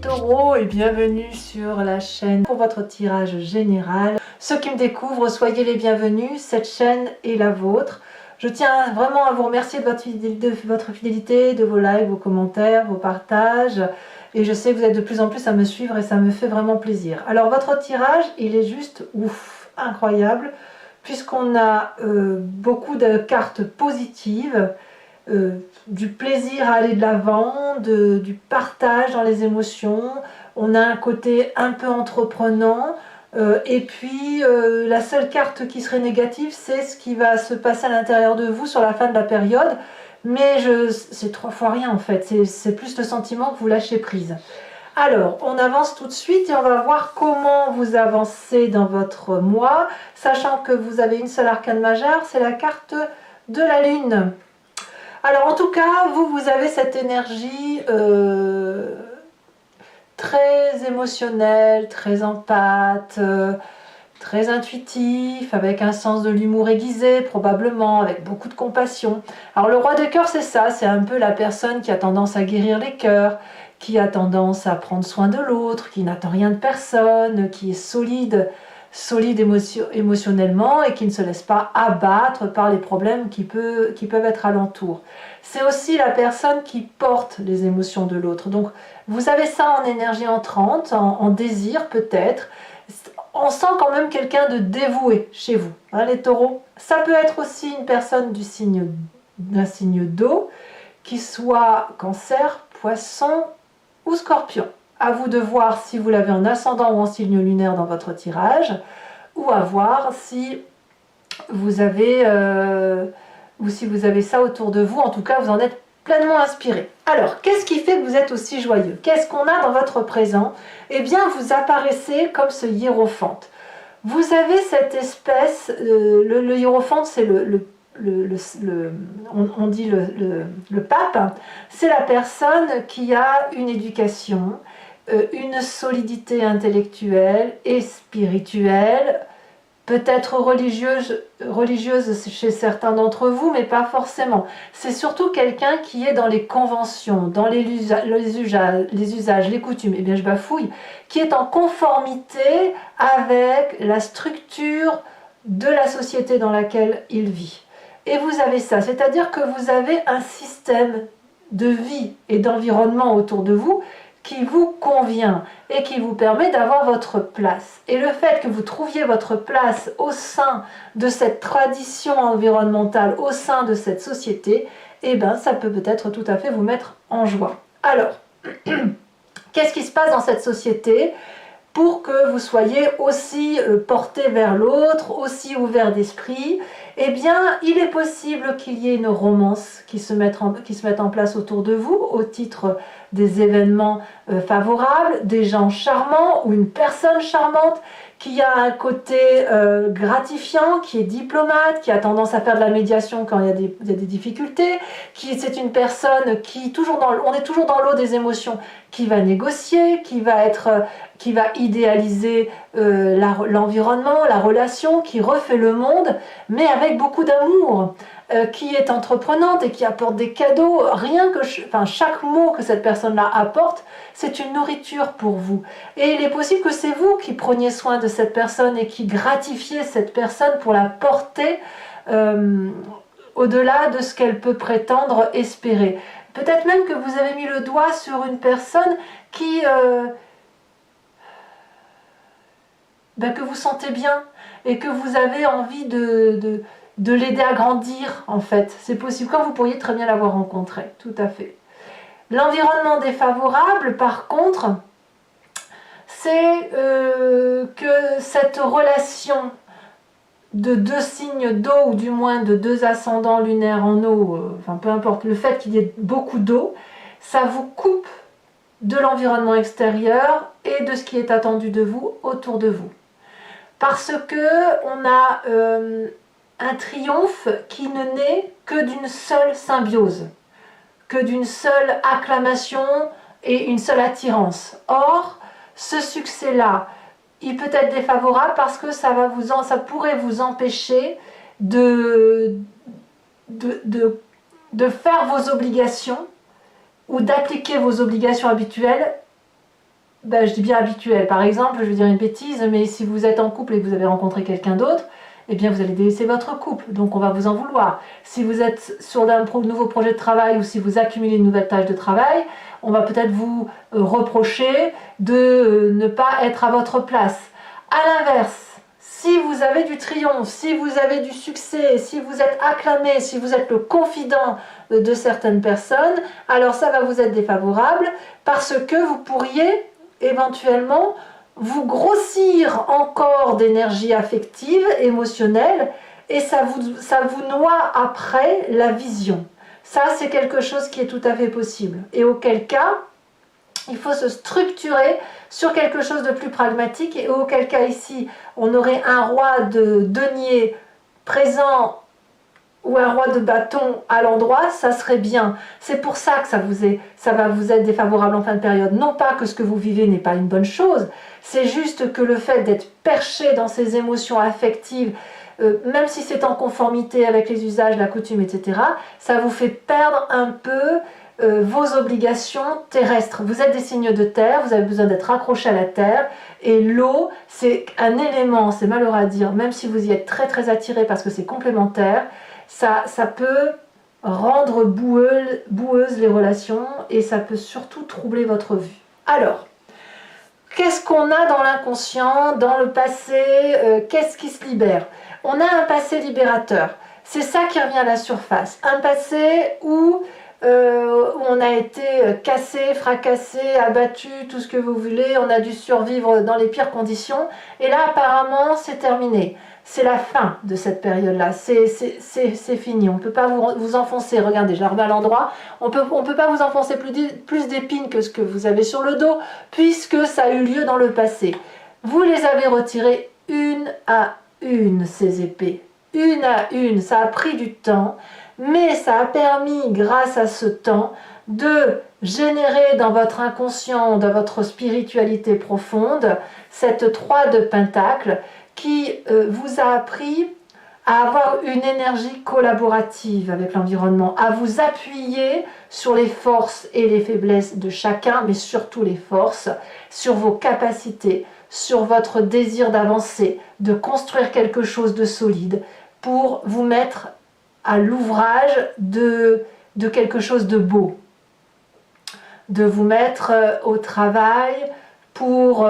Taureau et bienvenue sur la chaîne pour votre tirage général. Ceux qui me découvrent, soyez les bienvenus, cette chaîne est la vôtre. Je tiens vraiment à vous remercier de votre fidélité, de vos likes, vos commentaires, vos partages. Et je sais que vous êtes de plus en plus à me suivre et ça me fait vraiment plaisir. Alors votre tirage, il est juste ouf, incroyable, puisqu'on a beaucoup de cartes positives. Du plaisir à aller de l'avant, du partage dans les émotions. On a un côté un peu entreprenant. Et puis la seule carte qui serait négative, c'est ce qui va se passer à l'intérieur de vous sur la fin de la période. Mais c'est 3 fois rien en fait. C'est plus le sentiment que vous lâchez prise. Alors, on avance tout de suite et on va voir comment vous avancez dans votre mois, sachant que vous avez une seule arcane majeure, c'est la carte de la lune. Alors en tout cas, vous avez cette énergie très émotionnelle, très empathe, très intuitif, avec un sens de l'humour aiguisé probablement, avec beaucoup de compassion. Alors le roi de cœur, c'est ça, c'est un peu la personne qui a tendance à guérir les cœurs, qui a tendance à prendre soin de l'autre, qui n'attend rien de personne, qui est solide émotionnellement et qui ne se laisse pas abattre par les problèmes qui peuvent être alentour. C'est aussi la personne qui porte les émotions de l'autre. Donc vous avez ça en énergie entrante, en désir peut-être. On sent quand même quelqu'un de dévoué chez vous, hein, les taureaux. Ça peut être aussi une personne d'un signe d'eau, qui soit cancer, poisson ou scorpion. À vous de voir si vous l'avez en ascendant ou en signe lunaire dans votre tirage, ou à voir si vous avez ça autour de vous. En tout cas, vous en êtes pleinement inspiré. Alors, qu'est-ce qui fait que vous êtes aussi joyeux? Qu'est-ce qu'on a dans votre présent? Eh bien, vous apparaissez comme ce hiérophante. Vous avez cette espèce, le hiérophante, c'est on dit le pape, c'est la personne qui a une éducation, une solidité intellectuelle et spirituelle, peut-être religieuse chez certains d'entre vous, mais pas forcément. C'est surtout quelqu'un qui est dans les conventions, dans les usages, les coutumes, eh bien je bafouille, qui est en conformité avec la structure de la société dans laquelle il vit. Et vous avez ça, c'est-à-dire que vous avez un système de vie et d'environnement autour de vous qui vous convient et qui vous permet d'avoir votre place. Et le fait que vous trouviez votre place au sein de cette tradition environnementale, au sein de cette société, eh bien ça peut peut-être tout à fait vous mettre en joie. Alors, qu'est-ce qui se passe dans cette société pour que vous soyez aussi porté vers l'autre, aussi ouvert d'esprit? Eh bien, il est possible qu'il y ait une romance qui se mette en place autour de vous, au titre des événements favorables, des gens charmants ou une personne charmante qui a un côté gratifiant, qui est diplomate, qui a tendance à faire de la médiation quand il y a des difficultés, c'est une personne qui, on est toujours dans l'eau des émotions, qui va négocier, qui va idéaliser l'environnement, la relation, qui refait le monde, mais avec beaucoup d'amour, qui est entreprenante et qui apporte des cadeaux. Chaque mot que cette personne-là apporte, c'est une nourriture pour vous. Et il est possible que c'est vous qui preniez soin de cette personne et qui gratifiez cette personne pour la porter au-delà de ce qu'elle peut prétendre espérer. Peut-être même que vous avez mis le doigt sur une personne que vous sentez bien et que vous avez envie de l'aider à grandir, en fait. C'est possible, quand vous pourriez très bien l'avoir rencontré, tout à fait. L'environnement défavorable, par contre, c'est que cette relation de 2 signes d'eau, ou du moins de 2 ascendants lunaires en eau, peu importe, le fait qu'il y ait beaucoup d'eau, ça vous coupe de l'environnement extérieur et de ce qui est attendu de vous autour de vous. Parce que on a un triomphe qui ne naît que d'une seule symbiose, que d'une seule acclamation et une seule attirance. Or, ce succès-là, il peut être défavorable parce que ça pourrait vous empêcher de faire vos obligations ou d'appliquer vos obligations habituelles ben, je dis bien habituel. Par exemple, je vais dire une bêtise, mais si vous êtes en couple et que vous avez rencontré quelqu'un d'autre, eh bien vous allez délaisser votre couple, donc on va vous en vouloir. Si vous êtes sur un nouveau projet de travail ou si vous accumulez une nouvelle tâche de travail, on va peut-être vous reprocher de ne pas être à votre place. À l'inverse, si vous avez du triomphe, si vous avez du succès, si vous êtes acclamé, si vous êtes le confident de certaines personnes, alors ça va vous être défavorable parce que vous pourriez éventuellement vous grossir encore d'énergie affective, émotionnelle, et ça vous noie après la vision. Ça, c'est quelque chose qui est tout à fait possible. Et auquel cas, il faut se structurer sur quelque chose de plus pragmatique, et auquel cas ici, on aurait un roi de denier présent ou un roi de bâton à l'endroit, ça serait bien. C'est pour ça que ça va vous être défavorable en fin de période. Non pas que ce que vous vivez n'est pas une bonne chose, c'est juste que le fait d'être perché dans ces émotions affectives, même si c'est en conformité avec les usages, la coutume, etc., ça vous fait perdre un peu vos obligations terrestres. Vous êtes des signes de terre, vous avez besoin d'être accrochés à la terre, et l'eau, c'est un élément, c'est malheureux à dire, même si vous y êtes très très attiré parce que c'est complémentaire, ça peut rendre boueuses les relations et ça peut surtout troubler votre vue. Alors, qu'est-ce qu'on a dans l'inconscient, dans le passé, qu'est-ce qui se libère? On a un passé libérateur, c'est ça qui revient à la surface. Un passé où on a été cassé, fracassé, abattu, tout ce que vous voulez, on a dû survivre dans les pires conditions, et là apparemment c'est terminé. C'est la fin de cette période-là, c'est fini, on ne peut pas vous enfoncer, regardez, je la remets à l'endroit, on peut pas vous enfoncer plus d'épines que ce que vous avez sur le dos, puisque ça a eu lieu dans le passé. Vous les avez retirées une à une, ces épées, une à une, ça a pris du temps, mais ça a permis, grâce à ce temps, de générer dans votre inconscient, dans votre spiritualité profonde, cette 3 de Pentacle qui vous a appris à avoir une énergie collaborative avec l'environnement, à vous appuyer sur les forces et les faiblesses de chacun, mais surtout les forces, sur vos capacités, sur votre désir d'avancer, de construire quelque chose de solide pour vous mettre à l'ouvrage de quelque chose de beau, de vous mettre au travail pour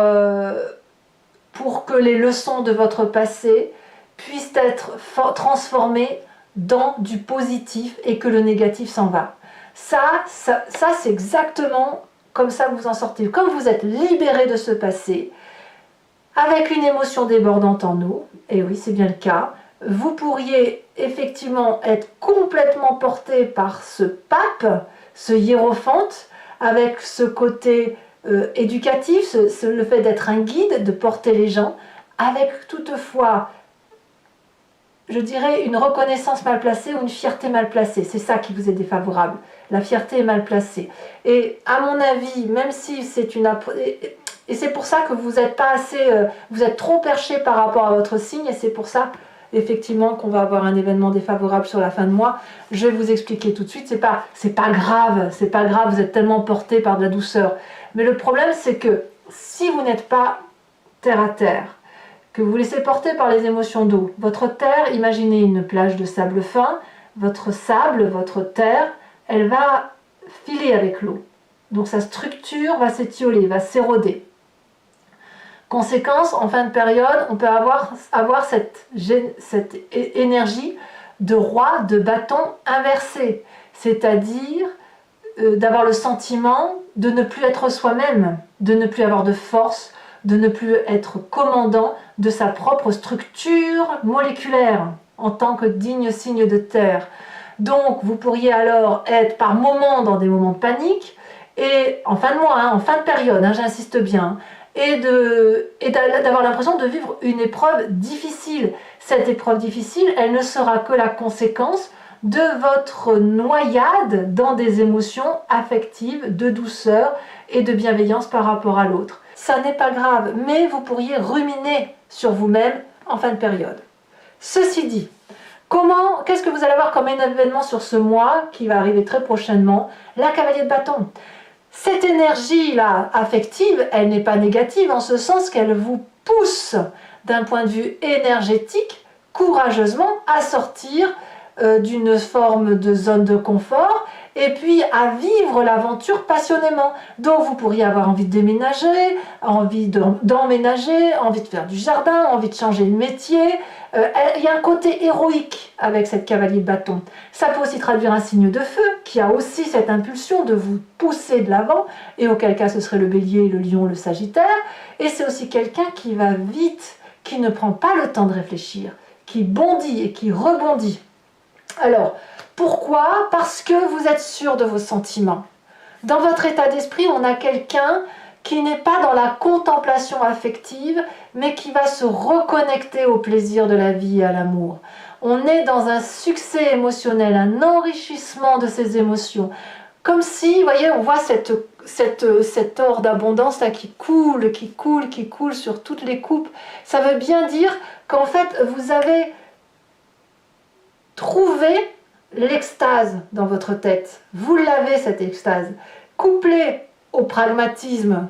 que les leçons de votre passé puissent être transformées dans du positif et que le négatif s'en va. Ça c'est exactement comme ça que vous en sortez. Comme vous êtes libéré de ce passé, avec une émotion débordante en eau, et oui c'est bien le cas, vous pourriez effectivement être complètement porté par ce pape, ce hiérophante, avec ce côté éducatif, le fait d'être un guide, de porter les gens, avec toutefois, je dirais, une reconnaissance mal placée ou une fierté mal placée. C'est ça qui vous est défavorable. La fierté est mal placée. Et à mon avis, même si c'est une... Et c'est pour ça que vous n'êtes pas assez... vous êtes trop perché par rapport à votre signe, et c'est pour ça effectivement qu'on va avoir un événement défavorable sur la fin de mois. Je vais vous expliquer tout de suite, c'est pas grave, vous êtes tellement porté par de la douceur. Mais le problème c'est que si vous n'êtes pas terre à terre, que vous vous laissez porter par les émotions d'eau, votre terre, imaginez une plage de sable fin, votre sable, votre terre, elle va filer avec l'eau. Donc sa structure va s'étioler, va s'éroder. Conséquence, en fin de période, on peut avoir cette énergie de roi de bâton inversé, c'est-à-dire d'avoir le sentiment de ne plus être soi-même, de ne plus avoir de force, de ne plus être commandant de sa propre structure moléculaire en tant que digne signe de terre. Donc vous pourriez alors être par moments dans des moments de panique, et en fin de mois, en fin de période, j'insiste bien, et d'avoir l'impression de vivre une épreuve difficile. Cette épreuve difficile, elle ne sera que la conséquence de votre noyade dans des émotions affectives, de douceur et de bienveillance par rapport à l'autre. Ça n'est pas grave, mais vous pourriez ruminer sur vous-même en fin de période. Ceci dit, qu'est-ce que vous allez avoir comme événement sur ce mois qui va arriver très prochainement? La cavalier de bâton. Cette énergie-là affective, elle n'est pas négative en ce sens qu'elle vous pousse d'un point de vue énergétique courageusement à sortir d'une forme de zone de confort et puis à vivre l'aventure passionnément. Donc vous pourriez avoir envie de déménager, envie d'emménager, envie de faire du jardin, envie de changer de métier. Il y a un côté héroïque avec cette cavalier de bâton. Ça peut aussi traduire un signe de feu qui a aussi cette impulsion de vous pousser de l'avant, et auquel cas ce serait le bélier, le lion, le sagittaire. Et c'est aussi quelqu'un qui va vite, qui ne prend pas le temps de réfléchir, qui bondit et qui rebondit. Alors, pourquoi? Parce que vous êtes sûr de vos sentiments. Dans votre état d'esprit, on a quelqu'un qui n'est pas dans la contemplation affective, mais qui va se reconnecter au plaisir de la vie et à l'amour. On est dans un succès émotionnel, un enrichissement de ses émotions. Comme si, vous voyez, on voit cet or d'abondance là qui coule, qui coule, qui coule sur toutes les coupes. Ça veut bien dire qu'en fait, vous avez trouvé l'extase dans votre tête. Vous l'avez, cette extase, couplée au pragmatisme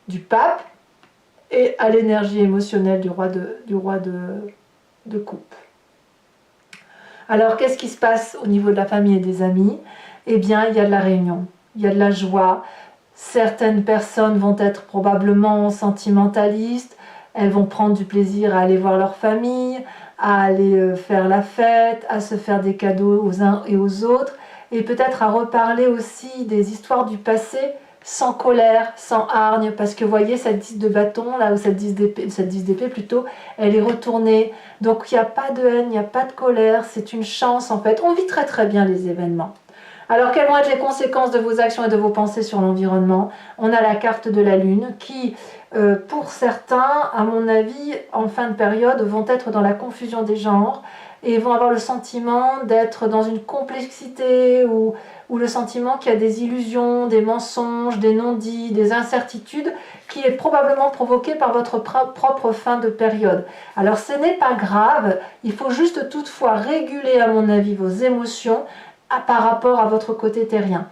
du pape et à l'énergie émotionnelle du roi de coupe. Alors, qu'est-ce qui se passe au niveau de la famille et des amis? Eh bien, il y a de la réunion, il y a de la joie. Certaines personnes vont être probablement sentimentalistes, elles vont prendre du plaisir à aller voir leur famille, à aller faire la fête, à se faire des cadeaux aux uns et aux autres, et peut-être à reparler aussi des histoires du passé sans colère, sans hargne, parce que vous voyez cette 10 de bâton, là, ou cette 10 d'épée plutôt, elle est retournée. Donc il n'y a pas de haine, il n'y a pas de colère, c'est une chance en fait. On vit très très bien les événements. Alors, quelles vont être les conséquences de vos actions et de vos pensées sur l'environnement? On a la carte de la Lune qui, pour certains, à mon avis, en fin de période, vont être dans la confusion des genres et vont avoir le sentiment d'être dans une complexité ou le sentiment qu'il y a des illusions, des mensonges, des non-dits, des incertitudes qui est probablement provoquée par votre propre fin de période. Alors, ce n'est pas grave, il faut juste toutefois réguler, à mon avis, vos émotions par rapport à votre côté terrien.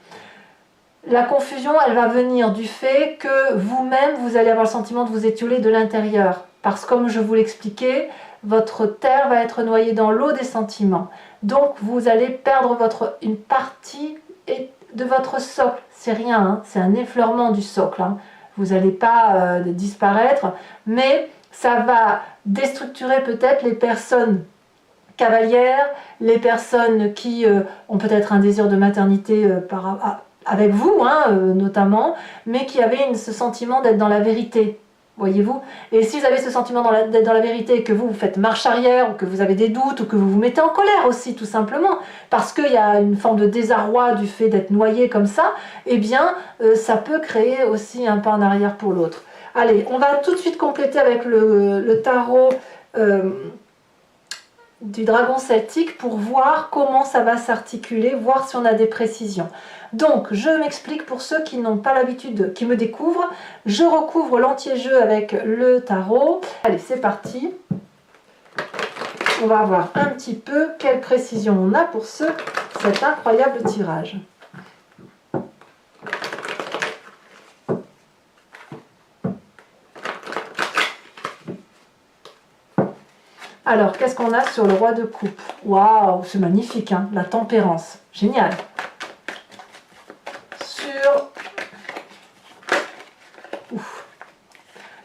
La confusion, elle va venir du fait que vous-même, vous allez avoir le sentiment de vous étioler de l'intérieur. Parce que, comme je vous l'expliquais, votre terre va être noyée dans l'eau des sentiments. Donc, vous allez perdre une partie de votre socle. C'est rien, hein, c'est un effleurement du socle. Hein. Vous n'allez pas disparaître, mais ça va déstructurer peut-être les personnes cavalières, les personnes qui ont peut-être un désir de maternité avec vous, hein, notamment, mais qui avaient ce sentiment d'être dans la vérité, voyez-vous. Et si vous avez ce sentiment d'être dans la vérité et que vous faites marche arrière, ou que vous avez des doutes, ou que vous vous mettez en colère aussi, tout simplement, parce qu'il y a une forme de désarroi du fait d'être noyé comme ça, eh bien, ça peut créer aussi un pas en arrière pour l'autre. Allez, on va tout de suite compléter avec le tarot du dragon celtique pour voir comment ça va s'articuler, voir si on a des précisions. Donc, je m'explique pour ceux qui n'ont pas l'habitude, qui me découvrent. Je recouvre l'entier-jeu avec le tarot. Allez, c'est parti. On va voir un petit peu quelle précision on a pour cet incroyable tirage. Alors, qu'est-ce qu'on a sur le roi de coupe? Waouh, c'est magnifique, hein, la tempérance. Génial. Ouf.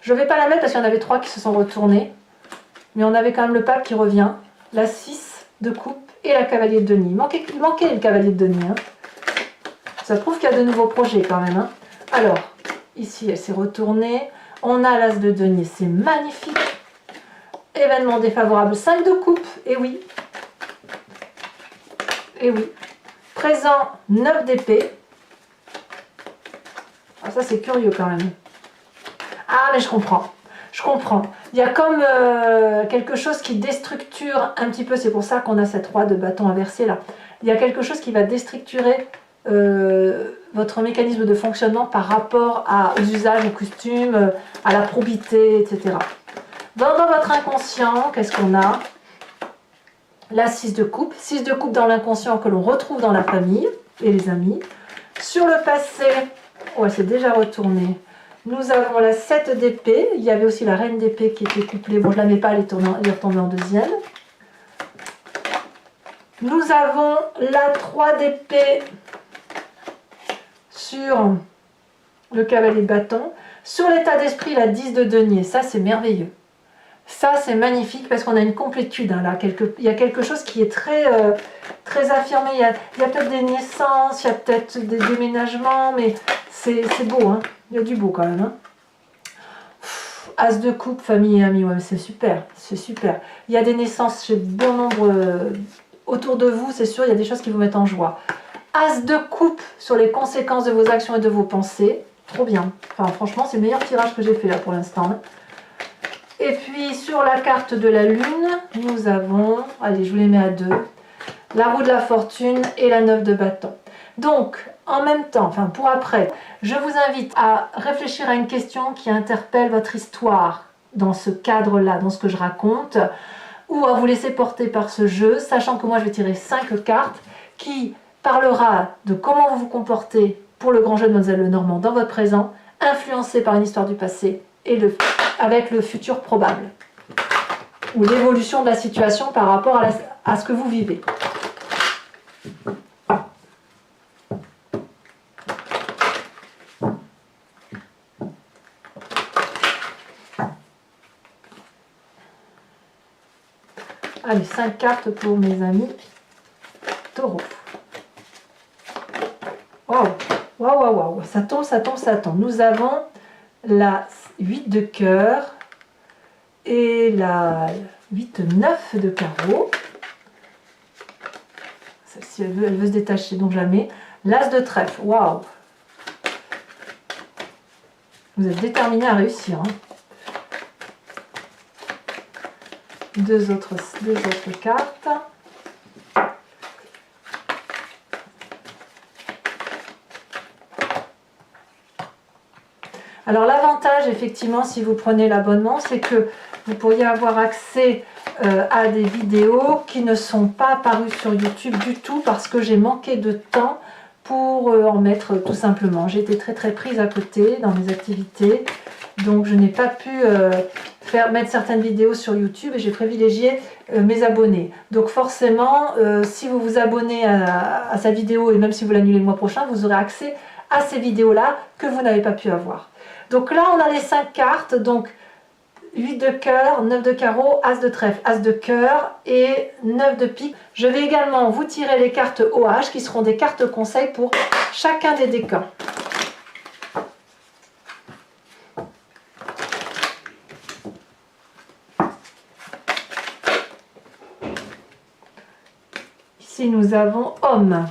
Je ne vais pas la mettre parce qu'il y en avait 3 qui se sont retournés. Mais on avait quand même le pape qui revient. La 6 de coupe et la cavalier de denier. Il manquait le cavalier de denier. Hein. Ça prouve qu'il y a de nouveaux projets quand même. Hein. Alors, ici, elle s'est retournée. On a l'as de denier, c'est magnifique. Événement défavorable, 5 de coupe, et oui. Et oui. Présent, 9 d'épée. Ah, ça c'est curieux quand même. Ah, mais je comprends. Je comprends. Il y a comme quelque chose qui déstructure un petit peu, c'est pour ça qu'on a cette roi de bâton inversé là. Il y a quelque chose qui va déstructurer votre mécanisme de fonctionnement par rapport aux usages, aux costumes, à la probité, etc. Dans votre inconscient, qu'est-ce qu'on a? La 6 de coupe. 6 de coupe dans l'inconscient que l'on retrouve dans la famille et les amis. Sur le passé, Ouais, c'est déjà retourné. Nous avons la 7 d'épée. Il y avait aussi la reine d'épée qui était couplée. Bon, je ne la mets pas, elle est retombée en deuxième. Nous avons la 3 d'épée sur le cavalier de bâton. Sur l'état d'esprit, la 10 de denier. Ça, c'est merveilleux. Ça, c'est magnifique parce qu'on a une complétude. Hein, là. Il y a quelque chose qui est très, très affirmé. Il y a peut-être des naissances, il y a peut-être des déménagements, mais c'est beau. Hein. Il y a du beau quand même. Hein. As de coupe, famille et amis. Ouais, c'est super. C'est super. Il y a des naissances chez bon nombre autour de vous. C'est sûr, il y a des choses qui vous mettent en joie. As de coupe sur les conséquences de vos actions et de vos pensées. Trop bien. Enfin, franchement, c'est le meilleur tirage que j'ai fait là pour l'instant. Hein. Et puis sur la carte de la lune, nous avons, allez je vous les mets à deux, la roue de la fortune et la 9 de bâton. Donc en même temps, enfin pour après, je vous invite à réfléchir à une question qui interpelle votre histoire dans ce cadre-là, dans ce que je raconte, ou à vous laisser porter par ce jeu, sachant que moi je vais tirer 5 cartes qui parlera de comment vous vous comportez pour le grand jeu de Mademoiselle Lenormand dans votre présent, influencé par une histoire du passé et avec le futur probable, ou l'évolution de la situation par rapport à ce que vous vivez. Allez, 5 cartes pour mes amis taureaux. Waouh, waouh, waouh, waouh, ça tombe, ça tombe, ça tombe. Nous avons la 8 de cœur et la 8-9 de carreau. Celle-ci, elle veut se détacher, donc je la mets. L'as de trèfle, waouh! Vous êtes déterminé à réussir. Hein. Deux autres cartes. Alors l'avantage, effectivement, si vous prenez l'abonnement, c'est que vous pourriez avoir accès à des vidéos qui ne sont pas apparues sur YouTube du tout parce que j'ai manqué de temps pour en mettre tout simplement. J'ai été très prise à côté dans mes activités, donc je n'ai pas pu mettre certaines vidéos sur YouTube et j'ai privilégié mes abonnés. Donc forcément, si vous vous abonnez à sa vidéo et même si vous l'annulez le mois prochain, vous aurez accès à ces vidéos-là que vous n'avez pas pu avoir. Donc là, on a les 5 cartes, donc 8 de cœur, 9 de carreau, as de trèfle, as de cœur et 9 de pique. Je vais également vous tirer les cartes OH qui seront des cartes conseils pour chacun des décans. Ici, nous avons homme.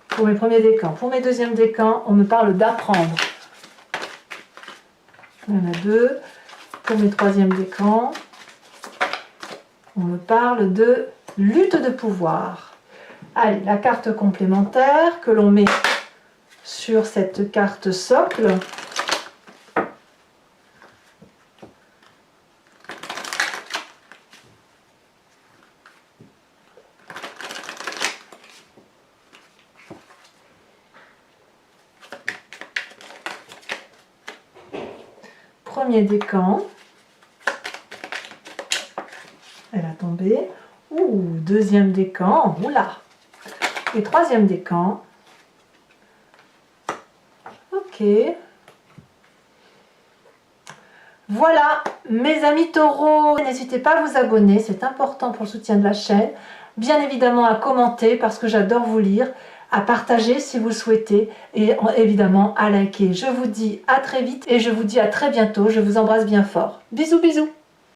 Pour mes premiers décans. Pour mes deuxièmes décans, on me parle d'apprendre. Il y en a 2. Pour mes troisièmes décans, on me parle de lutte de pouvoir. Allez, la carte complémentaire que l'on met sur cette carte socle. Premier décan, elle a tombé, deuxième décan, oula, et troisième décan, ok, voilà mes amis taureaux, n'hésitez pas à vous abonner, c'est important pour le soutien de la chaîne, bien évidemment à commenter parce que j'adore vous lire, à partager si vous le souhaitez et évidemment à liker. Je vous dis à très vite et je vous dis à très bientôt. Je vous embrasse bien fort. Bisous bisous.